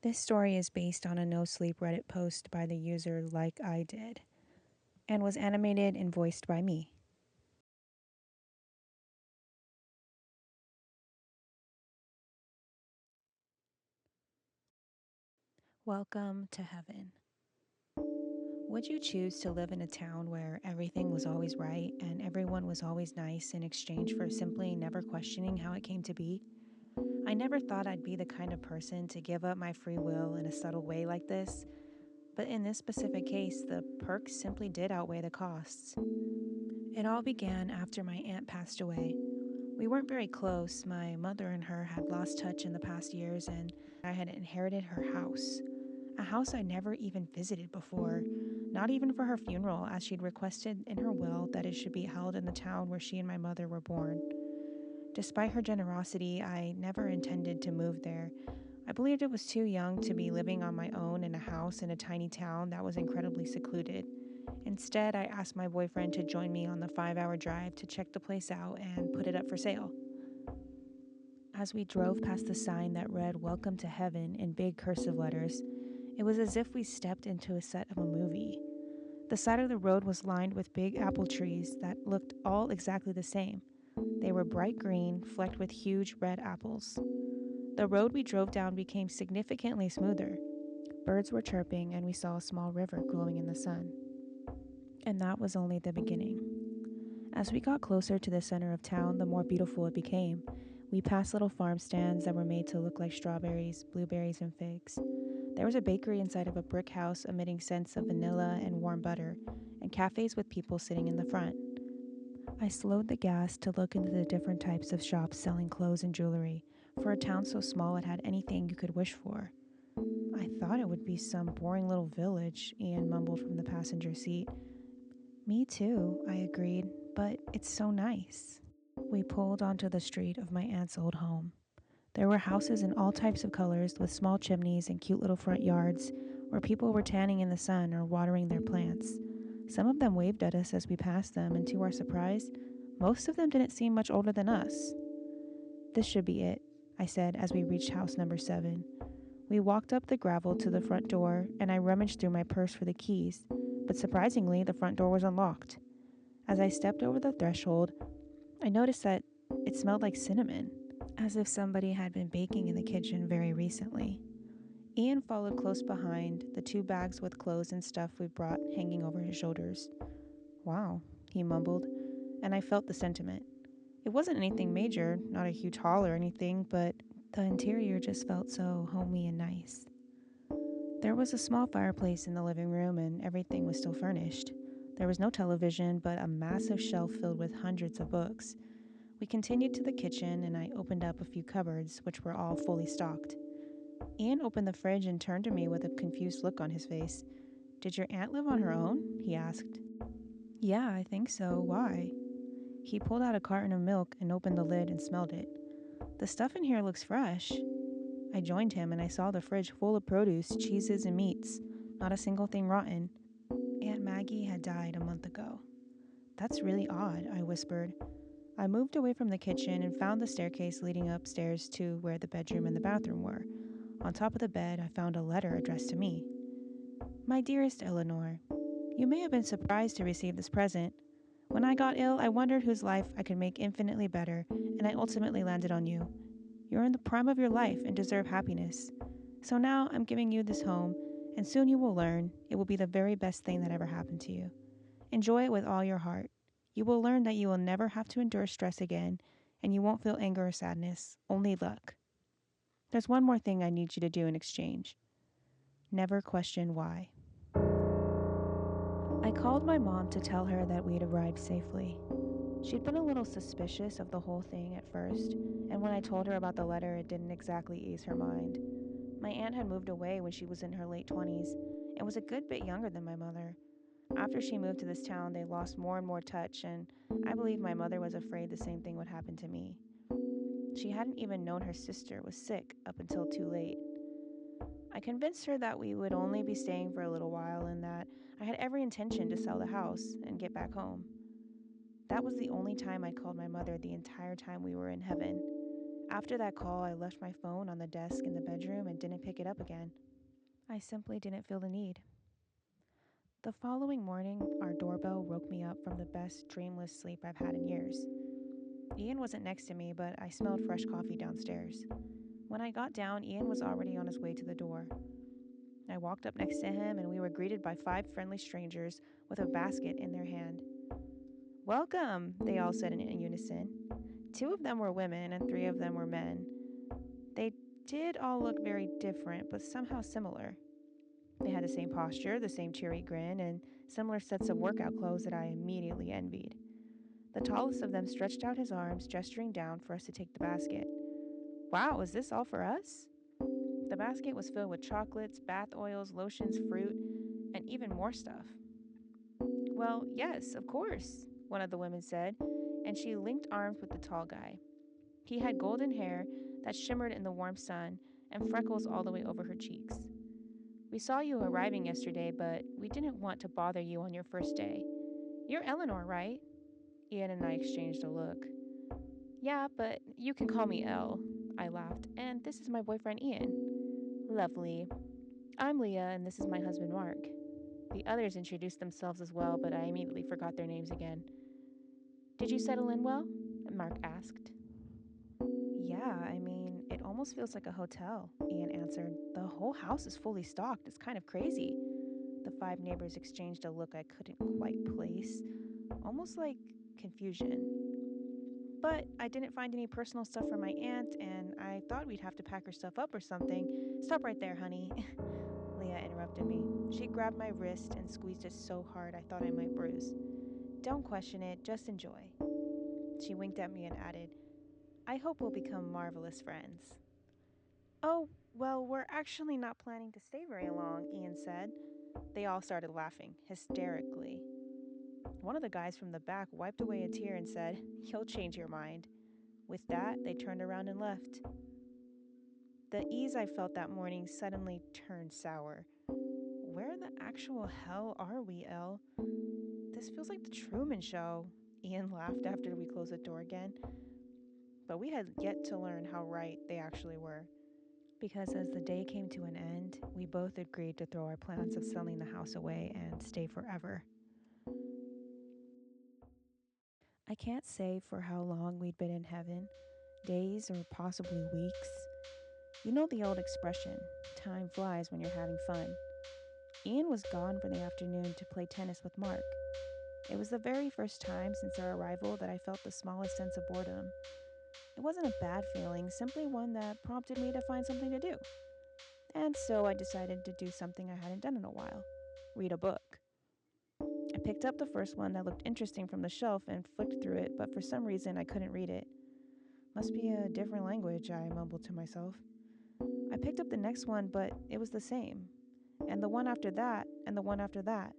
This story is based on a no-sleep Reddit post by the user likeeyedid and was animated and voiced by me. Welcome to heaven. Would you choose to live in a town where everything was always right and everyone was always nice in exchange for simply never questioning how it came to be? I never thought I'd be the kind of person to give up my free will in a subtle way like this, but in this specific case, the perks simply did outweigh the costs. It all began after my aunt passed away. We weren't very close. My mother and her had lost touch in the past years, and I had inherited her house. A house I never even visited before, not even for her funeral, as she'd requested in her will that it should be held in the town where she and my mother were born. Despite her generosity, I never intended to move there. I believed it was too young to be living on my own in a house in a tiny town that was incredibly secluded. Instead, I asked my boyfriend to join me on the 5-hour drive to check the place out and put it up for sale. As we drove past the sign that read "Welcome to Heaven" in big cursive letters, it was as if we stepped into a set of a movie. The side of the road was lined with big apple trees that looked all exactly the same. They were bright green, flecked with huge red apples. The road we drove down became significantly smoother. Birds were chirping, and we saw a small river glowing in the sun. And that was only the beginning. As we got closer to the center of town, the more beautiful it became. We passed little farm stands that were made to look like strawberries, blueberries, and figs. There was a bakery inside of a brick house emitting scents of vanilla and warm butter, and cafes with people sitting in the front. I slowed the gas to look into the different types of shops selling clothes and jewelry. For a town so small, it had anything you could wish for. I thought it would be some boring little village, Ian mumbled from the passenger seat. Me too, I agreed, but it's so nice. We pulled onto the street of my aunt's old home. There were houses in all types of colors with small chimneys and cute little front yards where people were tanning in the sun or watering their plants. Some of them waved at us as we passed them, and to our surprise, most of them didn't seem much older than us. This should be it, I said as we reached house number 7. We walked up the gravel to the front door, and I rummaged through my purse for the keys, but surprisingly, the front door was unlocked. As I stepped over the threshold, I noticed that it smelled like cinnamon, as if somebody had been baking in the kitchen very recently. Ian followed close behind, the 2 bags with clothes and stuff we brought hanging over his shoulders. Wow, he mumbled, and I felt the sentiment. It wasn't anything major, not a huge haul or anything, but the interior just felt so homey and nice. There was a small fireplace in the living room, and everything was still furnished. There was no television, but a massive shelf filled with hundreds of books. We continued to the kitchen, and I opened up a few cupboards, which were all fully stocked. Ian opened the fridge and turned to me with a confused look on his face. "Did your aunt live on her own?" he asked. "Yeah, I think so. Why?" He pulled out a carton of milk and opened the lid and smelled it. "The stuff in here looks fresh." I joined him, and I saw the fridge full of produce, cheeses, and meats. Not a single thing rotten. Aunt Maggie had died a month ago. "That's really odd," I whispered. I moved away from the kitchen and found the staircase leading upstairs to where the bedroom and the bathroom were. On top of the bed, I found a letter addressed to me. "My dearest Eleanor, you may have been surprised to receive this present. When I got ill, I wondered whose life I could make infinitely better, and I ultimately landed on you. You're in the prime of your life and deserve happiness. So now I'm giving you this home, and soon you will learn it will be the very best thing that ever happened to you. Enjoy it with all your heart. You will learn that you will never have to endure stress again, and you won't feel anger or sadness, only luck. There's one more thing I need you to do in exchange. Never question why." I called my mom to tell her that we'd arrived safely. She'd been a little suspicious of the whole thing at first, and when I told her about the letter, it didn't exactly ease her mind. My aunt had moved away when she was in her late 20s and was a good bit younger than my mother. After she moved to this town, they lost more and more touch, and I believe my mother was afraid the same thing would happen to me. She hadn't even known her sister was sick up until too late. I convinced her that we would only be staying for a little while and that I had every intention to sell the house and get back home. That was the only time I called my mother the entire time we were in heaven. After that call, I left my phone on the desk in the bedroom and didn't pick it up again. I simply didn't feel the need. The following morning, our doorbell woke me up from the best dreamless sleep I've had in years. Ian wasn't next to me, but I smelled fresh coffee downstairs. When I got down, Ian was already on his way to the door. I walked up next to him, and we were greeted by five friendly strangers with a basket in their hand. Welcome, they all said in unison. Two of them were women, and three of them were men. They did all look very different, but somehow similar. They had the same posture, the same cheery grin, and similar sets of workout clothes that I immediately envied. The tallest of them stretched out his arms, gesturing down for us to take the basket. Wow, is this all for us? The basket was filled with chocolates, bath oils, lotions, fruit, and even more stuff. Well, yes, of course, one of the women said, and she linked arms with the tall guy. He had golden hair that shimmered in the warm sun and freckles all the way over her cheeks. We saw you arriving yesterday, but we didn't want to bother you on your first day. You're Eleanor, right? Ian and I exchanged a look. Yeah, but you can call me Elle, I laughed, and this is my boyfriend Ian. Lovely. I'm Leah, and this is my husband Mark. The others introduced themselves as well, but I immediately forgot their names again. Did you settle in well? Mark asked. Yeah, I mean, it almost feels like a hotel, Ian answered. The whole house is fully stocked. It's kind of crazy. The five neighbors exchanged a look I couldn't quite place, almost like confusion. But I didn't find any personal stuff from my aunt, and I thought we'd have to pack her stuff up or something. Stop right there, honey. Leah interrupted me. She grabbed my wrist and squeezed it so hard I thought I might bruise. Don't question it, just enjoy. She winked at me and added, I hope we'll become marvelous friends. Oh, well, we're actually not planning to stay very long, Ian said. They all started laughing, hysterically. One of the guys from the back wiped away a tear and said, You'll change your mind. With that, they turned around and left. The ease I felt that morning suddenly turned sour. Where the actual hell are we, Elle? This feels like the Truman Show. Ian laughed after we closed the door again. But we had yet to learn how right they actually were. Because as the day came to an end, we both agreed to throw our plans of selling the house away and stay forever. I can't say for how long we'd been in heaven, days or possibly weeks. You know the old expression, time flies when you're having fun. Ian was gone for the afternoon to play tennis with Mark. It was the very first time since our arrival that I felt the smallest sense of boredom. It wasn't a bad feeling, simply one that prompted me to find something to do. And so I decided to do something I hadn't done in a while, read a book. I picked up the first one that looked interesting from the shelf and flicked through it, but for some reason I couldn't read it. Must be a different language, I mumbled to myself. I picked up the next one, but it was the same. And the one after that, and the one after that.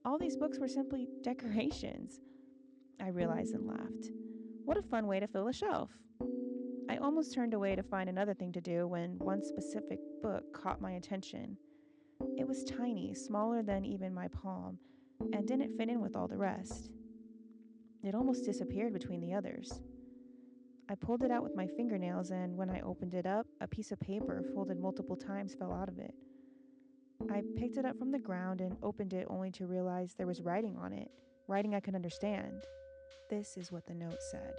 All these books were simply decorations. I realized and laughed. What a fun way to fill a shelf. I almost turned away to find another thing to do when one specific book caught my attention. It was tiny, smaller than even my palm, and didn't fit in with all the rest. It almost disappeared between the others. I pulled it out with my fingernails, and when I opened it up, a piece of paper folded multiple times fell out of it. I picked it up from the ground and opened it only to realize there was writing on it, writing I could understand. This is what the note said.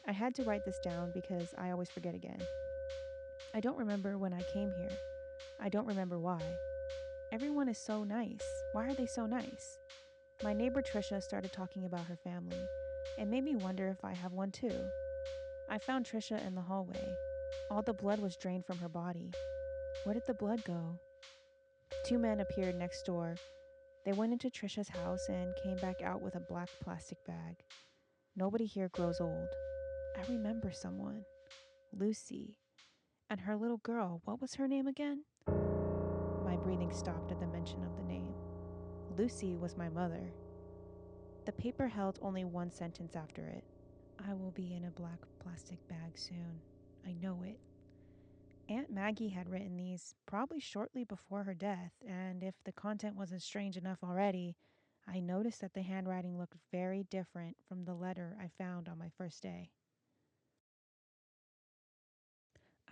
I had to write this down because I always forget again. I don't remember when I came here. I don't remember why. Everyone is so nice. Why are they so nice? My neighbor Trisha started talking about her family. It made me wonder if I have one too. I found Trisha in the hallway. All the blood was drained from her body. Where did the blood go? Two men appeared next door. They went into Trisha's house and came back out with a black plastic bag. Nobody here grows old. I remember someone. Lucy. And her little girl, what was her name again? My breathing stopped at the mention of the name. Lucy was my mother. The paper held only one sentence after it. I will be in a black plastic bag soon. I know it. Aunt Maggie had written these probably shortly before her death, and if the content wasn't strange enough already, I noticed that the handwriting looked very different from the letter I found on my first day.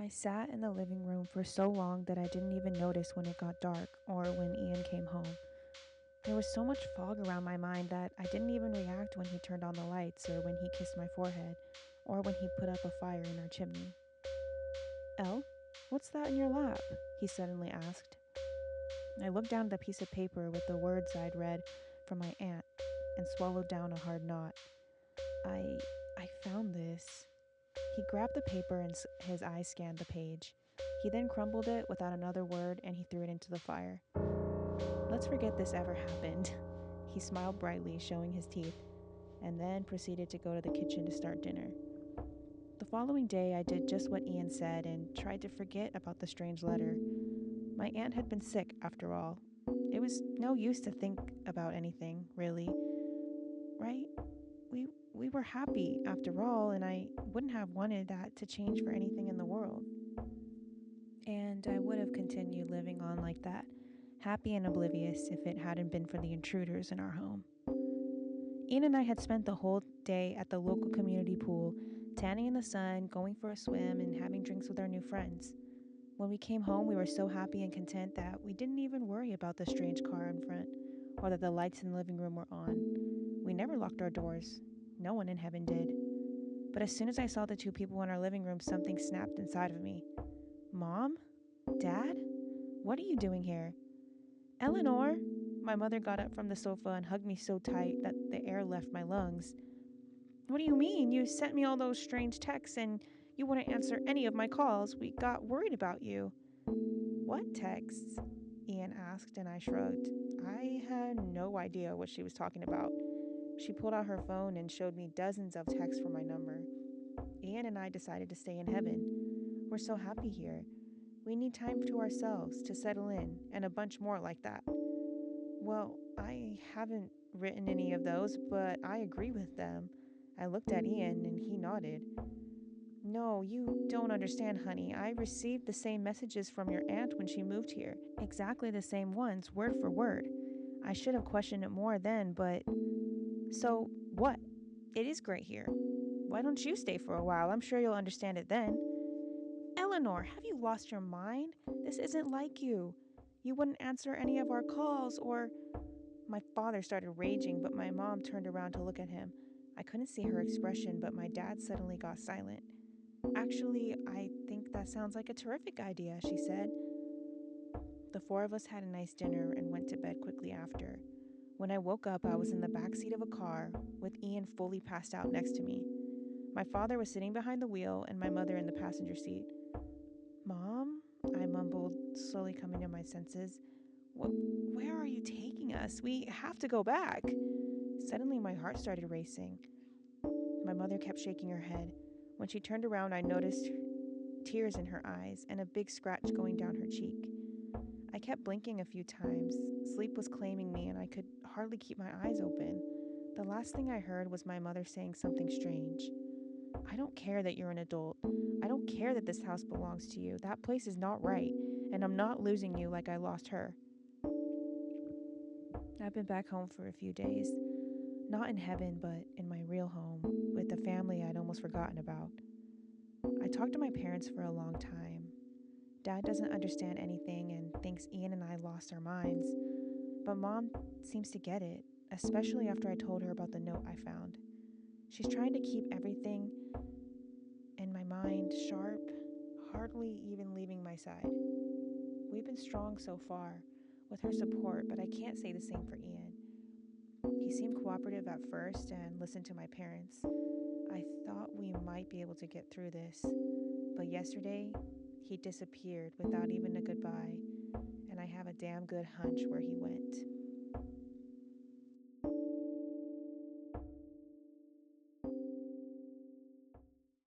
I sat in the living room for so long that I didn't even notice when it got dark or when Ian came home. There was so much fog around my mind that I didn't even react when he turned on the lights or when he kissed my forehead or when he put up a fire in our chimney. Elle, what's that in your lap? He suddenly asked. I looked down at the piece of paper with the words I'd read from my aunt and swallowed down a hard knot. I found this. He grabbed the paper and his eyes scanned the page. He then crumbled it without another word and he threw it into the fire. Let's forget this ever happened. He smiled brightly, showing his teeth, and then proceeded to go to the kitchen to start dinner. The following day, I did just what Ian said and tried to forget about the strange letter. My aunt had been sick, after all. It was no use to think about anything, really. Right? We were happy, after all, and I wouldn't have wanted that to change for anything in the world. And I would have continued living on like that, happy and oblivious if it hadn't been for the intruders in our home. Ian and I had spent the whole day at the local community pool, tanning in the sun, going for a swim, and having drinks with our new friends. When we came home, we were so happy and content that we didn't even worry about the strange car in front or that the lights in the living room were on. We never locked our doors. No one in heaven did. But as soon as I saw the two people in our living room, something snapped inside of me. Mom? Dad? What are you doing here? Eleanor? My mother got up from the sofa and hugged me so tight that the air left my lungs. What do you mean? You sent me all those strange texts and you wouldn't answer any of my calls. We got worried about you. What texts? Ian asked, and I shrugged. I had no idea what she was talking about. She pulled out her phone and showed me dozens of texts from my number. Ian and I decided to stay in heaven. We're so happy here. We need time to ourselves to settle in, and a bunch more like that. Well, I haven't written any of those, but I agree with them. I looked at Ian and he nodded. No, you don't understand, honey. I received the same messages from your aunt when she moved here. Exactly the same ones, word for word. I should have questioned it more then, but. So, what? It is great here. Why don't you stay for a while? I'm sure you'll understand it then. Eleanor, have you lost your mind? This isn't like you. You wouldn't answer any of our calls, or. My father started raging, but my mom turned around to look at him. I couldn't see her expression, but my dad suddenly got silent. Actually, I think that sounds like a terrific idea, she said. The four of us had a nice dinner and went to bed quickly after. When I woke up, I was in the back seat of a car with Ian fully passed out next to me. My father was sitting behind the wheel and my mother in the passenger seat. Mom? I mumbled, slowly coming to my senses. Where are you taking us? We have to go back. Suddenly, my heart started racing. My mother kept shaking her head. When she turned around, I noticed tears in her eyes and a big scratch going down her cheek. I kept blinking a few times. Sleep was claiming me and I could hardly keep my eyes open. The last thing I heard was my mother saying something strange. I don't care that you're an adult. I don't care that this house belongs to you. That place is not right, and I'm not losing you like I lost her. I've been back home for a few days. Not in heaven, but in my real home, with the family I'd almost forgotten about. I talked to my parents for a long time. Dad doesn't understand anything and thinks Ian and I lost our minds, but Mom seems to get it, especially after I told her about the note I found. She's trying to keep everything in my mind sharp, hardly even leaving my side. We've been strong so far, with her support, but I can't say the same for Ian. He seemed cooperative at first and listened to my parents. I thought we might be able to get through this, but yesterday, he disappeared without even a goodbye, and I have a damn good hunch where he went.